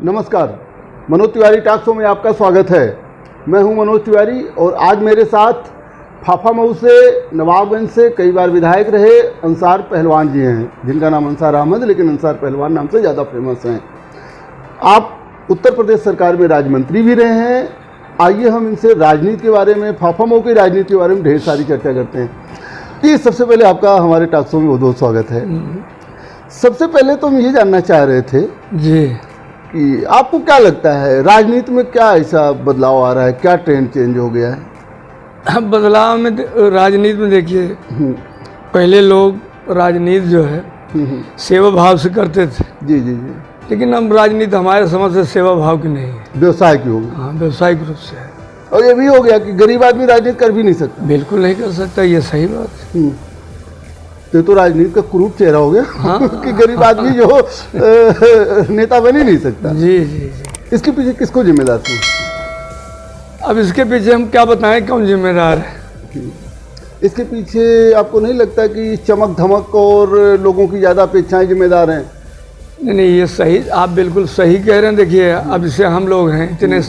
नमस्कार, Manoj Tiwari talk show में आपका स्वागत है। मैं हूं मनोज तिवारी और आज मेरे साथ फाफामऊ से, नवाबगंज से कई बार विधायक रहे अंसार पहलवान जी हैं, जिनका नाम अंसार अहमद लेकिन अंसार पहलवान नाम से ज़्यादा फेमस हैं। आप उत्तर प्रदेश सरकार में राज्य मंत्री भी रहे हैं। आइए हम इनसे राजनीति के बारे में, फाफामऊ की राजनीति के बारे में ढेर सारी चर्चा करते हैं। जी, सबसे पहले आपका हमारे टॉक शो में बहुत बहुत स्वागत है। सबसे पहले तो हम ये जानना चाह रहे थे जी कि आपको क्या लगता है राजनीति में क्या ऐसा बदलाव आ रहा है, क्या ट्रेंड चेंज हो गया है? अब बदलाव में राजनीति में देखिए, पहले लोग राजनीति जो है सेवा भाव से करते थे। जी जी जी। लेकिन अब राजनीति हमारे समझ से सेवा भाव की नहीं है, व्यवसाय की होगी। हाँ व्यवसायिक रूप से है। और ये भी हो गया कि गरीब आदमी राजनीति कर भी नहीं सकता। बिल्कुल नहीं कर सकता, ये सही बात है। तो राजनीति का क्रूप चेहरा हो गया। हाँ, कि गरीब आदमी जो नेता बन ही नहीं सकता। जी जी जी। इसके पीछे किसको जिम्मेदार थी? अब इसके पीछे हम क्या बताएं, कौन जिम्मेदार है? इसके पीछे आपको नहीं लगता कि चमक धमक और लोगों की ज़्यादा अपेक्षाएं जिम्मेदार हैं? नहीं नहीं, ये सही, आप बिल्कुल सही कह रहे हैं। देखिए, अब जैसे हम लोग हैं इतने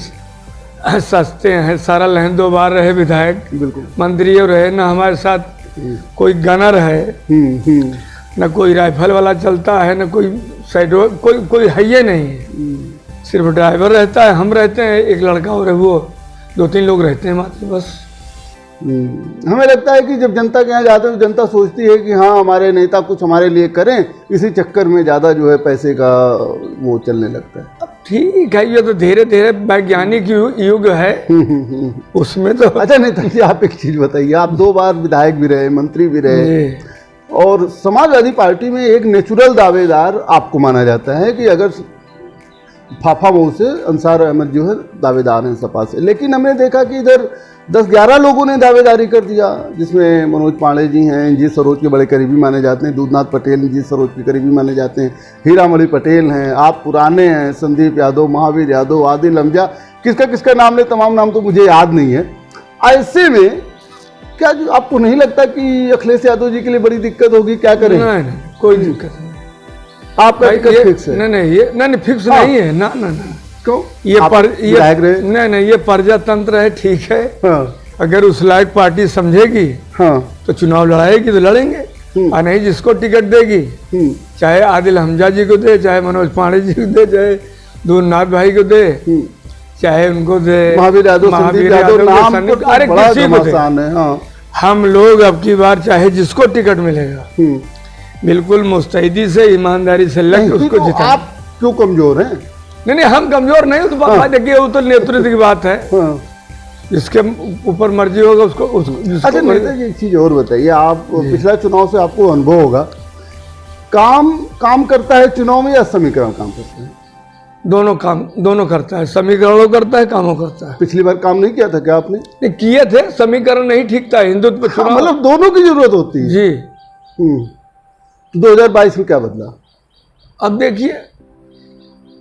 सस्ते हैं, सरल हैं, 2 बार रहे विधायक, बिल्कुल मंत्री और रहे ना, हमारे साथ कोई गनर है, न कोई राइफल वाला चलता है, न कोई साइडो, कोई है ही नहीं है। सिर्फ ड्राइवर रहता है, हम रहते हैं, एक लड़का और है, वो 2-3 लोग रहते हैं मात्र, बस। हमें लगता है कि जब जनता के यहाँ जाते हैं तो जनता सोचती है कि हाँ हमारे नेता कुछ हमारे लिए करें, इसी चक्कर में ज़्यादा जो है पैसे का वो चलने लगता है। अब ठीक है, ये तो धीरे धीरे वैज्ञानिक युग है, उसमें तो। अच्छा नेता जी, आप एक चीज़ बताइए, आप 2 बार विधायक भी रहे, मंत्री भी रहे, और समाजवादी पार्टी में एक नेचुरल दावेदार आपको माना जाता है कि अगर फाफामऊ से अंसार अहमद जो है दावेदार हैं सपा से। लेकिन हमने देखा कि इधर 10-11 लोगों ने दावेदारी कर दिया, जिसमें मनोज पांडे जी हैं, जी सरोज के बड़े करीबी माने जाते हैं, दूधनाथ पटेल जी सरोज के करीबी माने जाते हैं, हीरामणि पटेल हैं, आप पुराने हैं, संदीप यादव, महावीर यादव, आदिल हमजा, किसका नाम ले, तमाम नाम तो मुझे याद नहीं है। ऐसे में क्या आपको नहीं लगता कि अखिलेश यादव जी के लिए बड़ी दिक्कत होगी? क्या करें? नहीं, कोई दिक्कत नहीं। आपका दिक्कत फिक्स है? नहीं फिक्स नहीं है ना। क्यों? ये नहीं, ये प्रजातंत्र है, ठीक है। हाँ। अगर उस लायक पार्टी समझेगी हाँ। तो चुनाव लड़ाएगी तो लड़ेंगे, और नहीं जिसको टिकट देगी, चाहे आदिल हमजा जी को दे, चाहे मनोज पांडे जी को दे, चाहे दूधनाथ भाई को दे, चाहे उनको दे, महावीर यादव, नाम अरे बड़ा किसी को दे। घमासान है। हाँ। हम लोग अब की बार चाहे जिसको टिकट मिलेगा, बिल्कुल मुस्तैदी से, ईमानदारी से लग के उसको जिता। आप क्यों कमजोर हैं? नहीं, हम कमजोर नहीं, तो बात देखिए, वो तो नेतृत्व की बात है। जिसके ऊपर मर्जी होगा उसको अच्छा नेता जी, एक चीज और बताइए, आप पिछला चुनाव से आपको अनुभव होगा, काम करता है चुनाव में या समीकरण काम करता है? दोनों करता है, समीकरणों करता है, कामों करता है। पिछली बार काम नहीं किया था क्या आपने? नहीं किए थे, समीकरण नहीं ठीक था, हिंदुत्व चुनाव। हाँ, मतलब दोनों की जरूरत होती है जी। 2022 में क्या बदला? अब देखिए,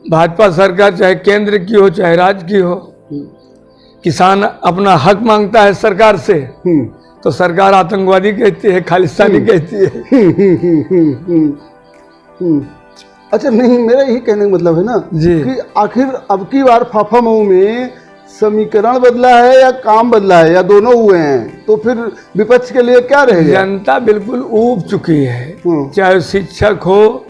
भाजपा सरकार चाहे केंद्र की हो चाहे राज्य की हो, किसान अपना हक मांगता है सरकार से, तो सरकार आतंकवादी कहती है, खालिस्तानी कहती है। अच्छा नहीं, मेरा यही कहने का मतलब है ना जी, कि आखिर अब की बार फाफामऊ में समीकरण बदला है या काम बदला है या दोनों हुए हैं, तो फिर विपक्ष के लिए क्या रहेगा? जनता बिल्कुल ऊब चुकी है, चाहे शिक्षक हो,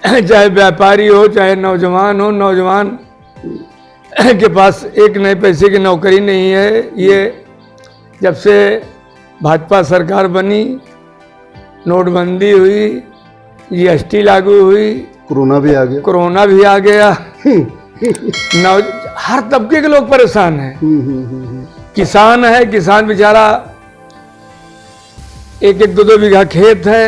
चाहे व्यापारी हो, चाहे नौजवान हो। नौजवान के पास एक नए पैसे की नौकरी नहीं है। ये जब से भाजपा सरकार बनी, नोटबंदी हुई, GST लागू हुई, कोरोना भी आ गया, हर तबके के लोग परेशान हैं। किसान है, किसान बेचारा 1-1, 2-2 बीघा खेत है।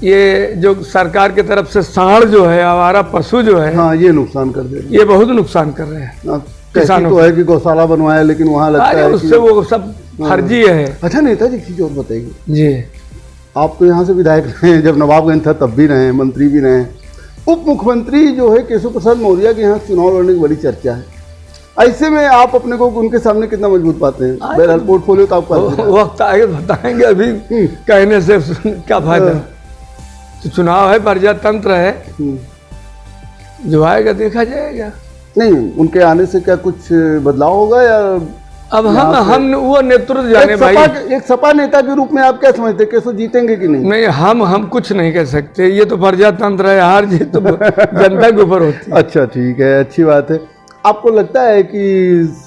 ये जो सरकार की तरफ से सांड जो है, आवारा पशु जो है, हाँ, ये नुकसान कर दे रहे हैं। ये बहुत नुकसान कर रहे हैं किसानों को। है कि गौशाला बनवाया, लेकिन वहाँ लगता है उससे वो सब फर्जी है। अच्छा नेता जी, चीज और बताइए जी, आप तो यहाँ से विधायक रहे हैं, जब नवाबगंज था तब भी रहे, मंत्री भी रहे। उप मुख्यमंत्री जो है केशव प्रसाद मौर्य के यहाँ चुनाव लड़ने की बड़ी चर्चा है। ऐसे में आप अपने को उनके सामने कितना मजबूत पाते हैं? बहरहाल पोर्टफोलियो तो आपका वक्त आगे बताएंगे, अभी कहने से क्या फायदा। तो चुनाव है, प्रजातंत्र है, जो आएगा देखा जाएगा। नहीं, उनके आने से क्या कुछ बदलाव होगा या अब हम वो नेतृत्व जाने भाई। एक सपा नेता के रूप में आप क्या समझते हैं, कैसे जीतेंगे कि नहीं? नहीं, हम कुछ नहीं कह सकते, ये तो प्रजातंत्र है, हार जीत तो जनता के ऊपर होती है। अच्छा ठीक है, अच्छी बात है। आपको लगता है कि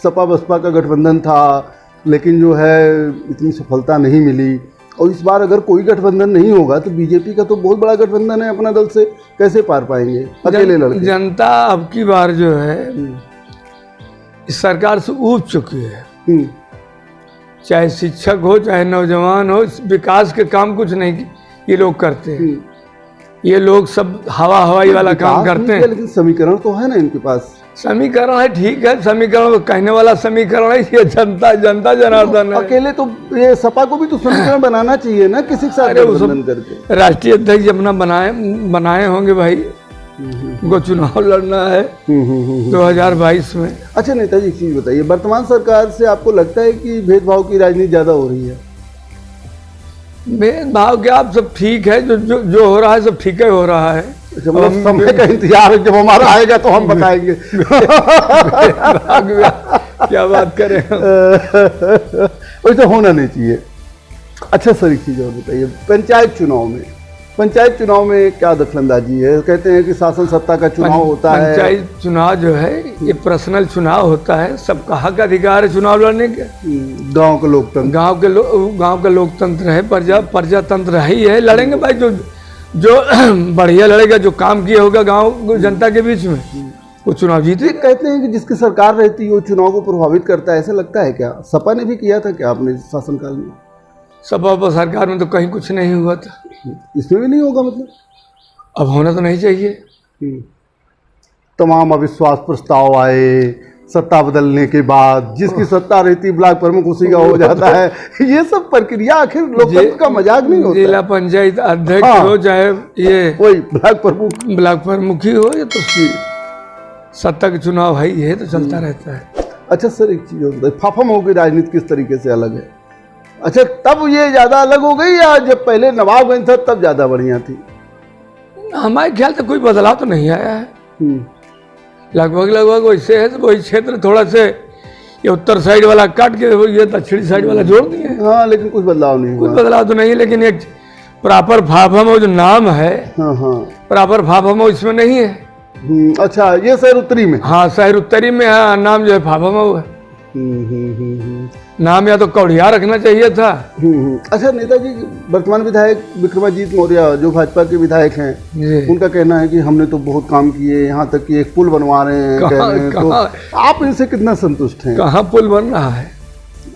सपा बसपा का गठबंधन था लेकिन जो है इतनी सफलता नहीं मिली, और इस बार अगर कोई गठबंधन नहीं होगा तो बीजेपी का तो बहुत बड़ा गठबंधन है, अपना दल से कैसे पार पाएंगे अकेले लड़के? जनता अब की बार जो है इस सरकार से ऊब चुकी है। चाहे शिक्षक हो चाहे नौजवान हो, विकास के काम कुछ नहीं ये लोग करते हैं। ये लोग सब हवाई वाला काम करते हैं। लेकिन समीकरण तो है ना इनके पास। समीकरण है, ठीक है, समीकरण कहने वाला समीकरण है, ये जनता जनार्दन है। अकेले तो ये सपा को भी तो समीकरण बनाना चाहिए ना, किसी के साथ गठबंधन करके। राष्ट्रीय अध्यक्ष अपना बनाए होंगे भाई, उनको चुनाव लड़ना है 2022 में। अच्छा नेताजी, एक चीज बताइए, वर्तमान सरकार से आपको लगता है कि भेदभाव की राजनीति ज्यादा हो रही है? भेदभाव क्या, आप सब ठीक है, जो हो रहा है सब ठीक है हो रहा है। मतलब समय का इंतजार है, जब हमारा आएगा तो हम बताएंगे। क्या बात करें, वैसे होना नहीं चाहिए। अच्छा सर, एक चीज और बताइए, पंचायत चुनाव में क्या दखलंदाजी है? कहते हैं कि शासन सत्ता का चुनाव होता है। पंचायत चुनाव जो है ये पर्सनल चुनाव होता है, सबका हक अधिकार है चुनाव लड़ने के। गांव का लोकतंत्र, गांव का लोकतंत्र है, प्रजातंत्र ही है। लड़ेंगे भाई, जो बढ़िया लड़ेगा, जो काम किया होगा गांव जनता के बीच में, वो चुनाव जीते। कहते हैं कि जिसकी सरकार रहती है वो चुनाव को प्रभावित करता है, ऐसा लगता है क्या? सपा ने भी किया था क्या अपने शासनकाल में? सपा सरकार में तो कहीं कुछ नहीं हुआ था, इसमें भी नहीं होगा मतलब? अब होना तो नहीं चाहिए। तमाम अविश्वास प्रस्ताव आए सत्ता बदलने के बाद, जिसकी सत्ता रहती ब्लॉक प्रमुख उसी का हो जाता है। ये सब प्रक्रिया आखिर लोकतंत्र का मजाक नहीं होता? जिला पंचायत अध्यक्ष हो चाहे ये वही ब्लॉक प्रमुख ही हो, ये तो सत्ता के चुनाव है, ये तो चलता रहता है। अच्छा सर, एक चीज होता है, फाफामऊ की राजनीति किस तरीके से अलग है? अच्छा, तब ये ज्यादा अलग हो गई या जब पहले नवाबगंज था तब ज्यादा बढ़िया थी? हमारे ख्याल से कोई बदलाव तो नहीं आया है, लगभग वैसे है। तो वही क्षेत्र थोड़ा से ये उत्तर साइड वाला काट के ये दक्षिणी साइड वाला जोड़ दिए। हाँ, लेकिन कुछ बदलाव नहीं हुआ। कुछ बदलाव तो नहीं है, लेकिन एक प्रॉपर फाफामऊ जो नाम है, प्रॉपर फाफामऊ इसमें नहीं है। अच्छा, ये शहर उत्तरी में? हाँ, शहर उत्तरी में है, नाम जो है फाफामऊ है। नाम या तो कौड़िया रखना चाहिए था। अच्छा नेताजी, वर्तमान विधायक विक्रमाजीत मौर्य जो भाजपा के विधायक हैं, उनका कहना है कि हमने तो बहुत काम किए, यहाँ तक कि एक पुल बनवा रहे हैं। तो आप इनसे कितना संतुष्ट हैं? कहाँ पुल बन रहा है?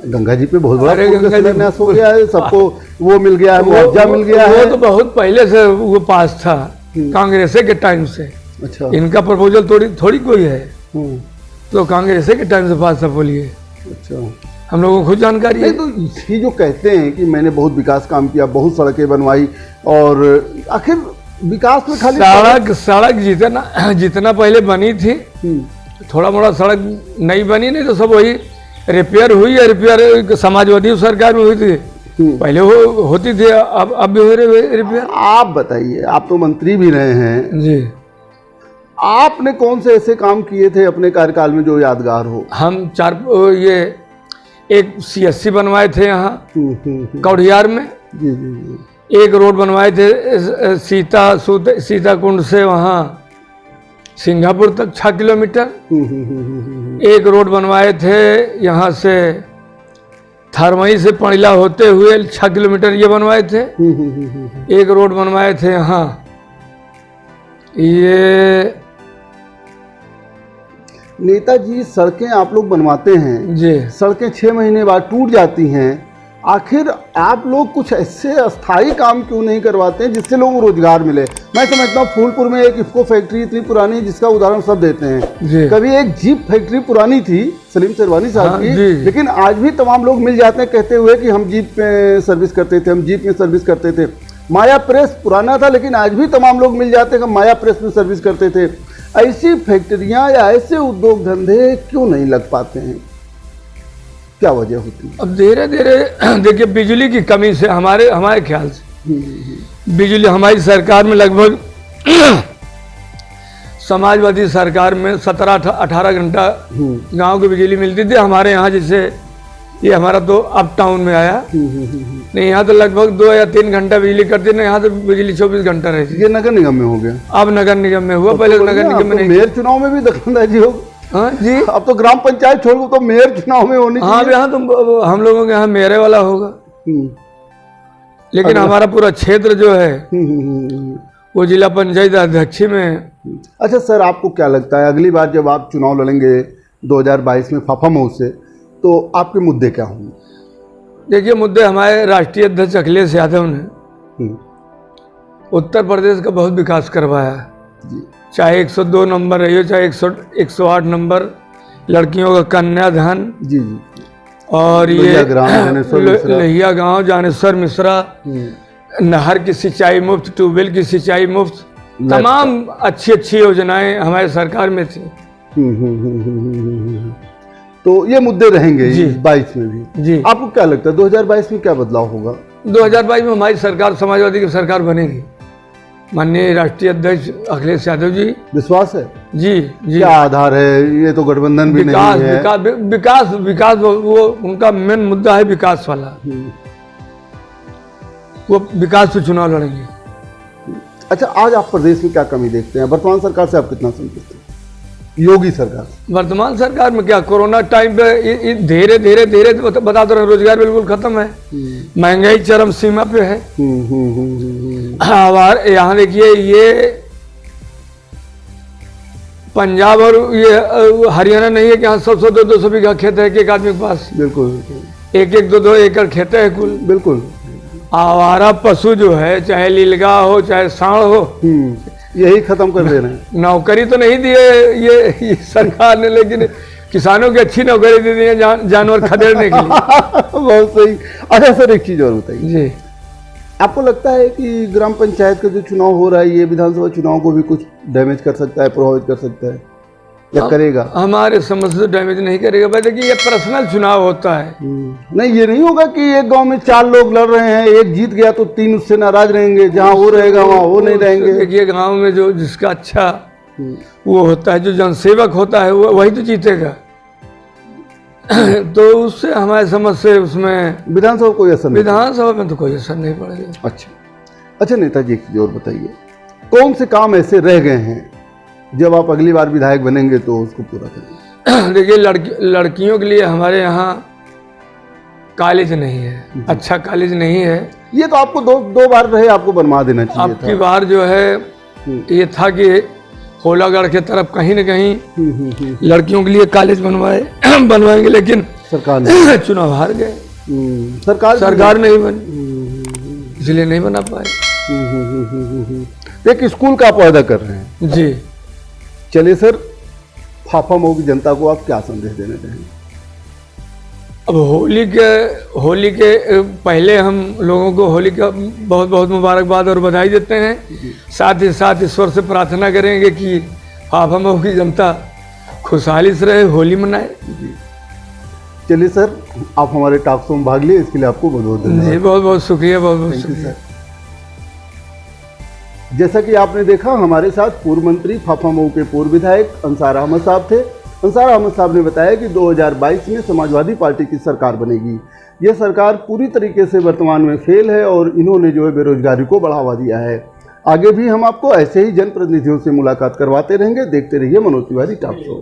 गंगा जी पे बहुत बड़ा शिलान्यास हो गया है, सबको वो मिल गया है, मुआवजा मिल गया है। वो तो बहुत पहले से वो पास था, कांग्रेस के टाइम से। अच्छा, इनका प्रपोजल थोड़ी कोई है, तो कांग्रेस के टाइम से पास था। बोलिए। अच्छा, हम लोगों को खुद जानकारी है। तो ये जो कहते हैं कि मैंने बहुत विकास काम किया, बहुत सड़कें बनवाई, और आखिर विकास में खाली सड़क जितना पहले बनी थी, थोड़ा मोड़ा सड़क नहीं बनी, नहीं तो सब वही रिपेयर हुई है। रिपेयर समाजवादी सरकार में हुई थी, पहले होती थी, अब भी हो रही रिपेयर। आप बताइए, आप तो मंत्री भी रहे हैं जी, आपने कौन से ऐसे काम किए थे अपने कार्यकाल में जो यादगार हो? हम एक CSC बनवाए थे यहाँ कौड़ियार में। जी जी जी। एक रोड बनवाए थे सीता कुंड से वहाँ सिंगापुर तक 6 किलोमीटर। एक रोड बनवाए थे यहाँ से थरमई से पंडिला होते हुए 6 किलोमीटर ये बनवाए थे। एक रोड बनवाए थे यहाँ ये। नेताजी, सड़कें आप लोग बनवाते हैं जी, सड़कें 6 महीने बाद टूट जाती हैं, आखिर आप लोग कुछ ऐसे अस्थायी काम क्यों नहीं करवाते हैं जिससे लोगों को रोजगार मिले? मैं समझता हूँ फूलपुर में एक इफ्को फैक्ट्री इतनी पुरानी जिसका उदाहरण सब देते हैं। कभी एक जीप फैक्ट्री पुरानी थी सलीम शेरवानी साहब की, लेकिन आज भी तमाम लोग मिल जाते हैं कहते हुए कि हम जीप में सर्विस करते थे, माया प्रेस पुराना था लेकिन आज भी तमाम लोग मिल जाते हैं कि माया प्रेस में सर्विस करते थे। ऐसी फैक्ट्रियां या ऐसे उद्योग धंधे क्यों नहीं लग पाते हैं? क्या वजह होती है? अब धीरे धीरे देखिए, बिजली की कमी से हमारे ख्याल से बिजली हमारी सरकार में लगभग समाजवादी सरकार में 17-18 घंटा गांव की बिजली मिलती थी। हमारे यहाँ जैसे ये हमारा तो अप टाउन में आया, नहीं यहाँ तो लगभग 2 या 3 घंटा बिजली करती, नहीं यहाँ तो बिजली 24 घंटा रहती। ये नगर निगम में हो गया, अब नगर निगम में हुआ, पहले नगर निगम में नहीं। मेयर चुनाव में भी दखलंदाजी हो। हाँ जी, अब तो ग्राम पंचायत छोड़ तो मेयर चुनाव में होनी हाँ यहाँ तो हम लोगों के यहाँ मेरे वाला होगा, लेकिन हमारा पूरा क्षेत्र जो है वो जिला पंचायत अध्यक्ष में। अच्छा सर, आपको क्या लगता है अगली बार जब आप चुनाव लड़ेंगे 2022 में फाफा मऊ से, तो आपके मुद्दे क्या होंगे? देखिए, मुद्दे हमारे राष्ट्रीय अध्यक्ष अखिलेश यादव ने उत्तर प्रदेश का बहुत विकास करवाया है। चाहे 102 नंबर रही हो, चाहे 108 नंबर, लड़कियों का कन्यादान जी जी, और ये लोहिया गांव जानेश्वर मिश्रा, नहर की सिंचाई मुफ्त, ट्यूबवेल की सिंचाई मुफ्त, तमाम अच्छी अच्छी योजनाएं हमारे सरकार में थी। तो ये मुद्दे रहेंगे 22 में भी जी। आपको क्या लगता है 2022 में क्या बदलाव होगा? 2022 में हमारी सरकार समाजवादी की सरकार बनेगी, माननीय राष्ट्रीय अध्यक्ष अखिलेश यादव जी। विश्वास है जी जी। क्या आधार है? ये तो गठबंधन भी नहीं है। विकास विकास वो उनका मेन मुद्दा है, विकास वाला। वो विकास पे चुनाव लड़ेंगे। अच्छा, आज आप प्रदेश में क्या कमी देखते हैं? वर्तमान सरकार से आप कितना संतुष्ट हैं? योगी सरकार, वर्तमान सरकार में क्या, कोरोना टाइम पे धीरे धीरे धीरे बता दो, रोजगार बिल्कुल खत्म है, महंगाई चरम सीमा पे है। यहाँ देखिए, ये पंजाब और ये हरियाणा नहीं है कि यहाँ 100-200 बीघा खेत है एक आदमी के पास। बिल्कुल, 1-1, 2-2 एकड़ खेत है कुल। बिल्कुल। आवारा पशु जो है, चाहे लीलगाय हो चाहे सांड हो, यही खत्म कर दे रहे हैं। नौकरी तो नहीं दी है ये सरकार ने, लेकिन किसानों की अच्छी नौकरी दे दी है जानवर खदेड़ने के लिए। बहुत सही। अच्छा सर, एक चीज और बताइए जी, आपको लगता है कि ग्राम पंचायत का जो चुनाव हो रहा है ये विधानसभा चुनाव को भी कुछ डैमेज कर सकता है, प्रभावित कर सकता है, या करेगा? हमारे समझ से डैमेज नहीं करेगा। भाई देखिए, ये पर्सनल चुनाव होता है। नहीं, ये नहीं होगा कि एक गांव में 4 लोग लड़ रहे हैं, एक जीत गया तो 3 उससे नाराज रहेंगे, जहां वो रहेगा वहां वो नहीं रहेंगे। देखिए, गांव में जो जिसका अच्छा वो होता है, जो जनसेवक होता है, वही तो जीतेगा। तो उससे हमारे समझ से उसमें विधानसभा कोई असर नहीं, विधानसभा में तो कोई असर नहीं पड़ेगा। अच्छा नेताजी, एक चीज और बताइए, कौन से काम ऐसे रह गए हैं जब आप अगली बार विधायक बनेंगे तो उसको पूरा करेंगे? देखिए, लड़कियों के लिए हमारे यहाँ कॉलेज नहीं है, अच्छा कॉलेज नहीं है। ये तो आपको दो बार रहे, आपको बनवा देना चाहिए था। आपकी बार जो है ये था कि होलागढ़ के तरफ कहीं न कहीं लड़कियों के लिए कॉलेज बनवाएंगे, लेकिन सरकार ने चुनाव हार गए। सरकार नहीं बनी, इसलिए नहीं बना पाए। एक स्कूल का आप वादा कर रहे हैं जी। चलिए सर, फाफा मऊ की जनता को आप क्या संदेश देना चाहेंगे? अब होली के पहले हम लोगों को होली का बहुत बहुत मुबारकबाद और बधाई देते हैं। साथ ही साथ ईश्वर से प्रार्थना करेंगे कि फाफा मऊ की जनता खुशहाली से रहे, होली मनाए। चलिए सर, आप हमारे टॉक शो में भाग लिए, इसके लिए आपको बहुत बहुत धन्यवाद। जी, बहुत बहुत शुक्रिया, बहुत बहुत शुक्रिया। जैसा कि आपने देखा, हमारे साथ पूर्व मंत्री फाफा मऊ के पूर्व विधायक अंसार अहमद साहब थे। अंसार अहमद साहब ने बताया कि 2022 में समाजवादी पार्टी की सरकार बनेगी। यह सरकार पूरी तरीके से वर्तमान में फेल है और इन्होंने जो है बेरोजगारी को बढ़ावा दिया है। आगे भी हम आपको ऐसे ही जनप्रतिनिधियों से मुलाकात करवाते रहेंगे। देखते रहिए मनोज तिवारी टॉक शो।